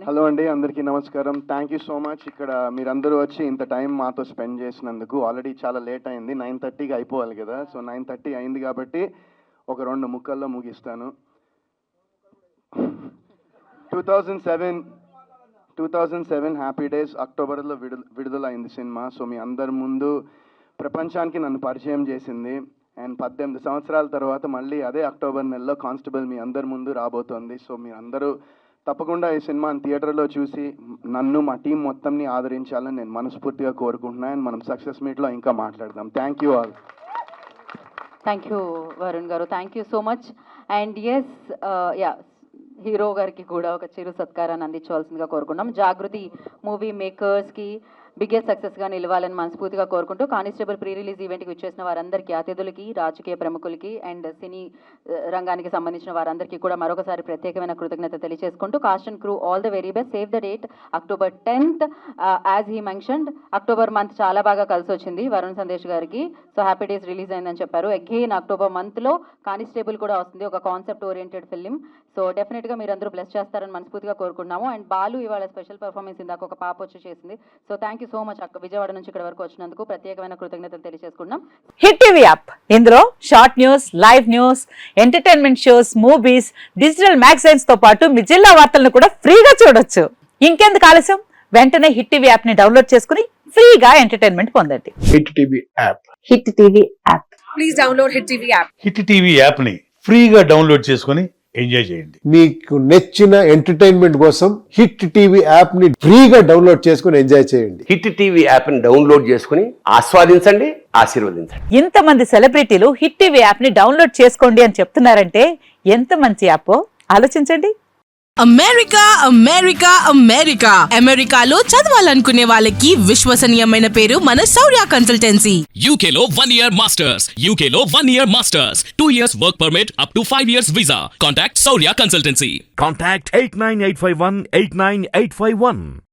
Hello అండి, అందరికీ నమస్కారం. Thank you so much. ఇక్కడ మీరందరూ వచ్చి ఇంత టైం మాతో స్పెండ్ చేసినందుకు. ఆల్రెడీ చాలా లేట్ అయింది, 9:30కి అయిపోవాలి కదా. సో 9:30 అయింది కాబట్టి ఒక 2 ముక్కల్లో ముగిస్తాను. 2007 హ్యాపీ డేస్ అక్టోబర్లో విడుదలైంది సినిమా. సో మీ అందరి ముందు ప్రపంచానికి నన్ను పరిచయం చేసింది. అండ్ 18 సంవత్సరాల తర్వాత మళ్ళీ అదే అక్టోబర్ నెలలో కానిస్టేబుల్ మీ అందరి ముందు రాబోతోంది. సో మీరందరూ తప్పకుండా ఈ సినిమాని థియేటర్లో చూసి నన్ను మా టీం మొత్తంని ఆదరించాలని నేను మనస్ఫూర్తిగా కోరుకుంటున్నాను. మనం సక్సెస్ మీట్లో ఇంకా మాట్లాడదాం. Thank you all. Thank you Varun garu, thank you so much. And S hero గారికి కూడా ఒక చిరు సత్కారాన్ని అందించవలసిందిగా కోరుకున్నాం. జాగృతి మూవీ మేకర్స్కి బిగ్గెస్ట్ సక్సెస్గా నిలవాలని మనస్ఫూర్తిగా కోరుకుంటూ కానిస్టేబుల్ ప్రీ రిలీజ్ ఈవెంట్కి వచ్చేసిన వారందరికీ, అతిథులకి, రాజకీయ ప్రముఖులకి అండ్ సినీ రంగానికి సంబంధించిన వారందరికీ కూడా మరొకసారి ప్రత్యేకమైన కృతజ్ఞత తెలియజేసుకుంటూ cost and crew all the very best. Save the date October 10th. As he mentioned October month చాలా బాగా కలిసి వచ్చింది వరుణ్ సందేశ్ గారికి. సో హ్యాపీ డేస్ రిలీజ్ అయిందని చెప్పారు. అగైన్ అక్టోబర్ మంత్లో కానిస్టేబుల్ కూడా వస్తుంది, ఒక కాన్సెప్ట్ ఓరియంటెడ్ ఫిల్మ్. సో డెఫినెట్గా మీరందరూ బ్లెస్ చేస్తారని మనస్ఫూర్తిగా కోరుకుంటున్నాము. అండ్ బాలు ఇవాళ స్పెషల్ పర్ఫార్మెన్స్ ఇందాక ఒక పాప వచ్చి చేసింది. So thank you so much అక్క, విజయవాడ నుంచి ఇక్కడ వరకు వచ్చినందుకు ప్రత్యేకమైన కృతజ్ఞతలు తెలియజేసుకుంటున్నాం. హిట్ టీవీ యాప్, ఇందులో short news, live news, entertainment shows, movies, digital magazines తో పాటు మీ జిల్లా వార్తలను కూడా ఫ్రీగా చూడొచ్చు. ఇంకెందుకు ఆలస్యం, వెంటనే హిట్ టీవీ యాప్ ని డౌన్లోడ్ చేసుకుని ఫ్రీగా ఎంటర్టైన్మెంట్ పొందండి. Hit TV app. Hit TV app. Please download hit TV app. Hit TV app ని ఫ్రీగా డౌన్లోడ్ చేసుకుని ఎంజాయ్ చేయండి. మీకు నచ్చిన ఎంటర్టైన్మెంట్ కోసం హిట్ టీవీ యాప్ ని ఫ్రీగా డౌన్లోడ్ చేసుకుని ఎంజాయ్ చేయండి. హిట్ టీవీ యాప్ ని డౌన్లోడ్ చేసుకుని ఆస్వాదించండి, ఆశీర్వదించండి. ఇంతమంది సెలబ్రిటీలు హిట్ టీవీ యాప్ ని డౌన్లోడ్ చేసుకోండి అని చెప్తున్నారంటే ఎంత మంచి యాప్ ఆలోచించండి. అమెరికా అమెరికా అమెరికా అమెరికాలో చదవాలనుకునే వాళ్ళకి విశ్వసనీయమైన పేరు మన శౌర్య కన్సల్టెన్సీ. UK లో 1 year masters. UK లో 1 year masters. 2 years work permit up to 5 years visa. Contact Saurya Consultancy. Contact 89851 89851.